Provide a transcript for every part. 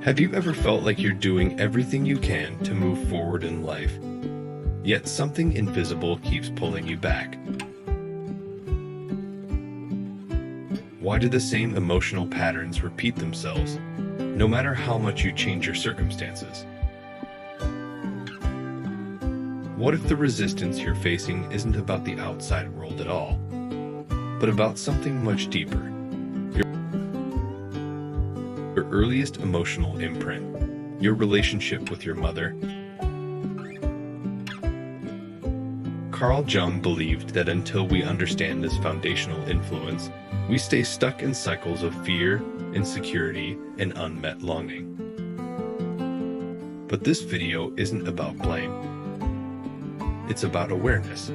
Have you ever felt like you're doing everything you can to move forward in life, yet something invisible keeps pulling you back? Why do the same emotional patterns repeat themselves, no matter how much you change your circumstances? What if the resistance you're facing isn't about the outside world at all, but about something much deeper? Your earliest emotional imprint, your relationship with your mother. Carl Jung believed that until we understand this foundational influence, we stay stuck in cycles of fear, insecurity, and unmet longing. But this video isn't about blame. It's about awareness.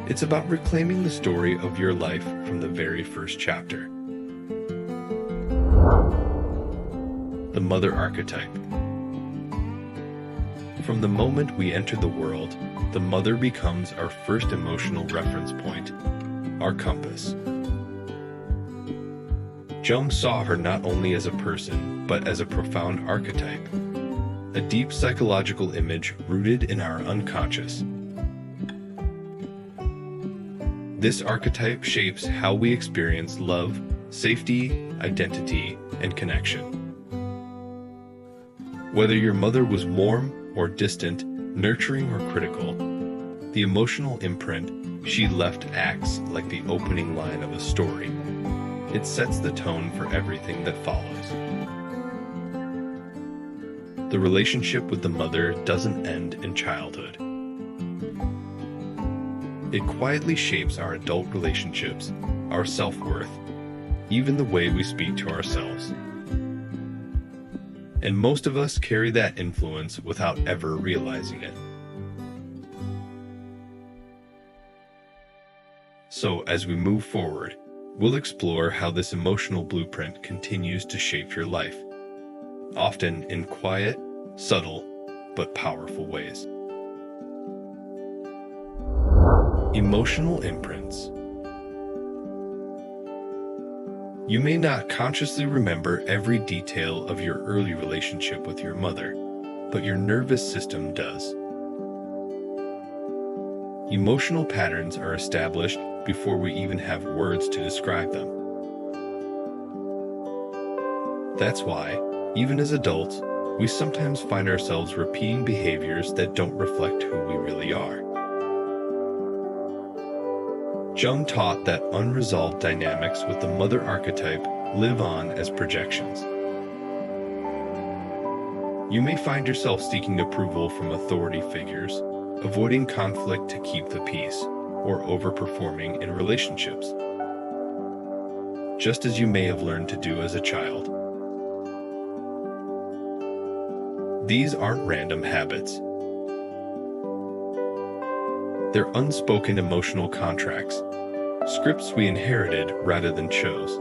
It's about reclaiming the story of your life from the very first chapter. The mother archetype. From the moment we enter the world, the mother becomes our first emotional reference point, our compass. Jung saw her not only as a person, but as a profound archetype, a deep psychological image rooted in our unconscious. This archetype shapes how we experience love, safety, identity, and connection. Whether your mother was warm or distant, nurturing or critical, the emotional imprint she left acts like the opening line of a story. It sets the tone for everything that follows. The relationship with the mother doesn't end in childhood. It quietly shapes our adult relationships, our self-worth, even the way we speak to ourselves. And most of us carry that influence without ever realizing it. So, as we move forward, we'll explore how this emotional blueprint continues to shape your life, often in quiet, subtle, but powerful ways. Emotional imprints. You may not consciously remember every detail of your early relationship with your mother, but your nervous system does. Emotional patterns are established before we even have words to describe them. That's why, even as adults, we sometimes find ourselves repeating behaviors that don't reflect who we really are. Jung taught that unresolved dynamics with the mother archetype live on as projections. You may find yourself seeking approval from authority figures, avoiding conflict to keep the peace, or overperforming in relationships, just as you may have learned to do as a child. These aren't random habits. They're unspoken emotional contracts, scripts we inherited rather than chose.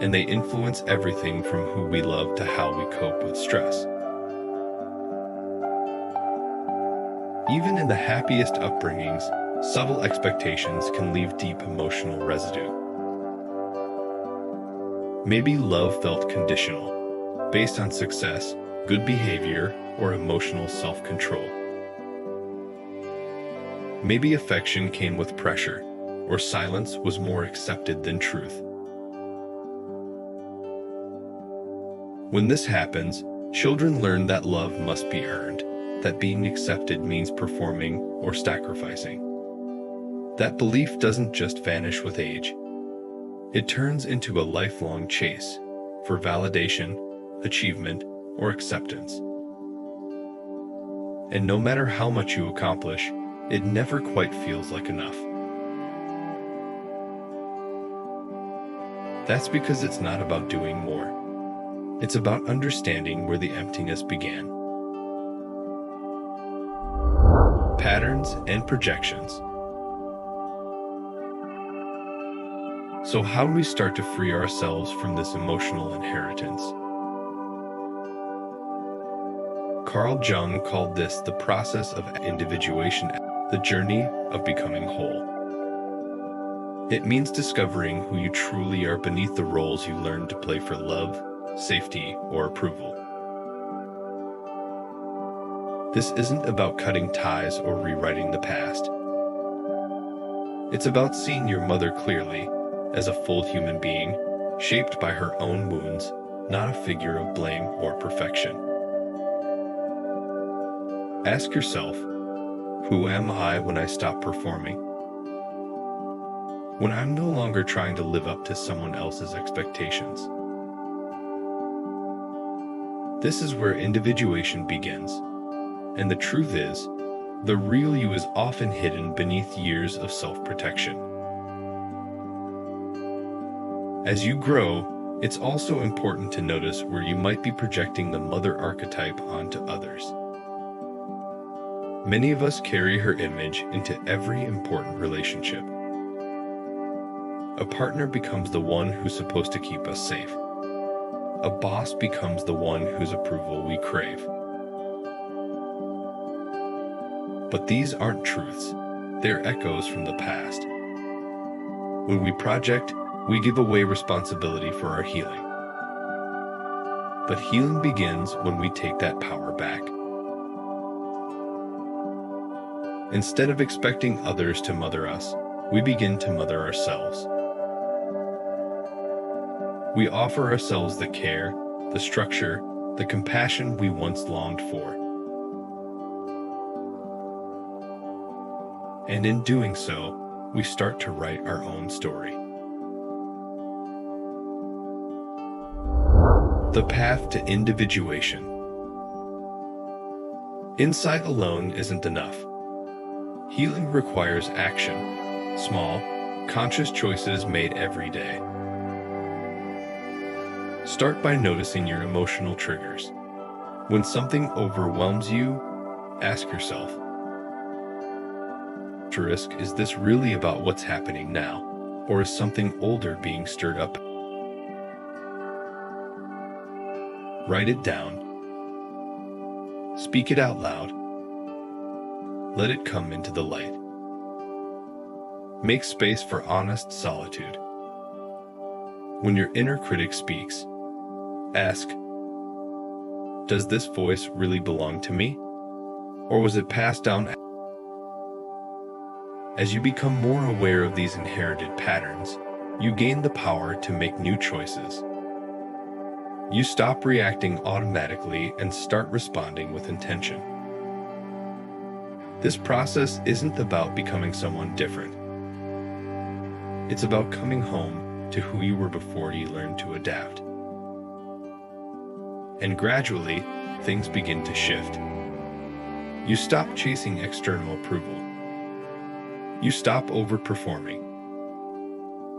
And they influence everything from who we love to how we cope with stress. Even in the happiest upbringings, subtle expectations can leave deep emotional residue. Maybe love felt conditional, based on success, good behavior, or emotional self-control. Maybe affection came with pressure, or silence was more accepted than truth. When this happens, children learn that love must be earned, that being accepted means performing or sacrificing. That belief doesn't just vanish with age. It turns into a lifelong chase for validation, achievement, or acceptance. And no matter how much you accomplish, it never quite feels like enough. That's because it's not about doing more. It's about understanding where the emptiness began. Patterns and projections. So how do we start to free ourselves from this emotional inheritance? Carl Jung called this the process of individuation, the journey of becoming whole. It means discovering who you truly are beneath the roles you learned to play for love, safety, or approval. This isn't about cutting ties or rewriting the past. It's about seeing your mother clearly, as a full human being, shaped by her own wounds, not a figure of blame or perfection. Ask yourself, who am I when I stop performing? When I'm no longer trying to live up to someone else's expectations? This is where individuation begins. And the truth is, the real you is often hidden beneath years of self-protection. As you grow, it's also important to notice where you might be projecting the mother archetype onto others. Many of us carry her image into every important relationship. A partner becomes the one who's supposed to keep us safe. A boss becomes the one whose approval we crave. But these aren't truths. They're echoes from the past. When we project, we give away responsibility for our healing. But healing begins when we take that power back. Instead of expecting others to mother us, we begin to mother ourselves. We offer ourselves the care, the structure, the compassion we once longed for. And in doing so, we start to write our own story. The path to individuation. Insight alone isn't enough. Healing requires action, small, conscious choices made every day. Start by noticing your emotional triggers. When something overwhelms you, ask yourself, is this really about what's happening now, or is something older being stirred up? Write it down. Speak it out loud. Let it come into the light. Make space for honest solitude. When your inner critic speaks, ask, does this voice really belong to me? Or was it passed down? As you become more aware of these inherited patterns, you gain the power to make new choices. You stop reacting automatically and start responding with intention. This process isn't about becoming someone different. It's about coming home to who you were before you learned to adapt. And gradually, things begin to shift. You stop chasing external approval. You stop overperforming.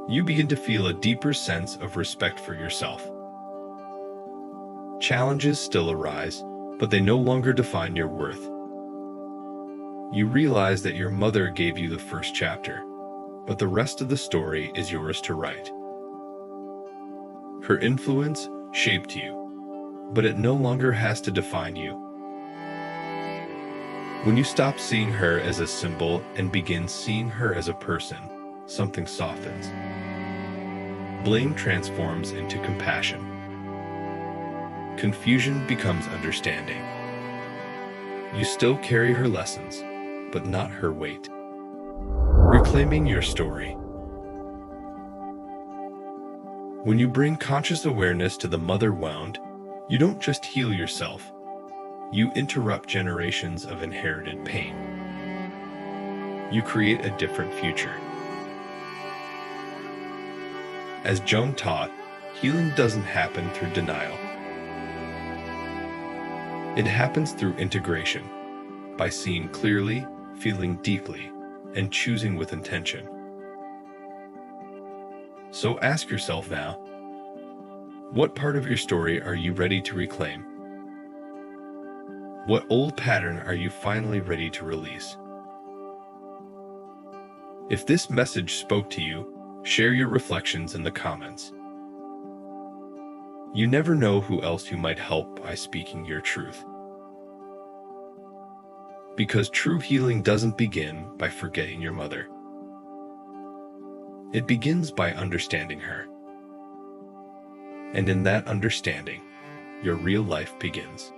You begin to feel a deeper sense of respect for yourself. Challenges still arise, but they no longer define your worth. You realize that your mother gave you the first chapter, but the rest of the story is yours to write. Her influence shaped you, but it no longer has to define you. When you stop seeing her as a symbol and begin seeing her as a person, something softens. Blame transforms into compassion. Confusion becomes understanding. You still carry her lessons, but not her weight. Reclaiming your story. When you bring conscious awareness to the mother wound, you don't just heal yourself. You interrupt generations of inherited pain. You create a different future. As Jung taught, healing doesn't happen through denial. It happens through integration, by seeing clearly, feeling deeply, and choosing with intention. So ask yourself now, what part of your story are you ready to reclaim? What old pattern are you finally ready to release? If this message spoke to you, share your reflections in the comments. You never know who else you might help by speaking your truth. Because true healing doesn't begin by forgetting your mother. It begins by understanding her. And in that understanding, your real life begins.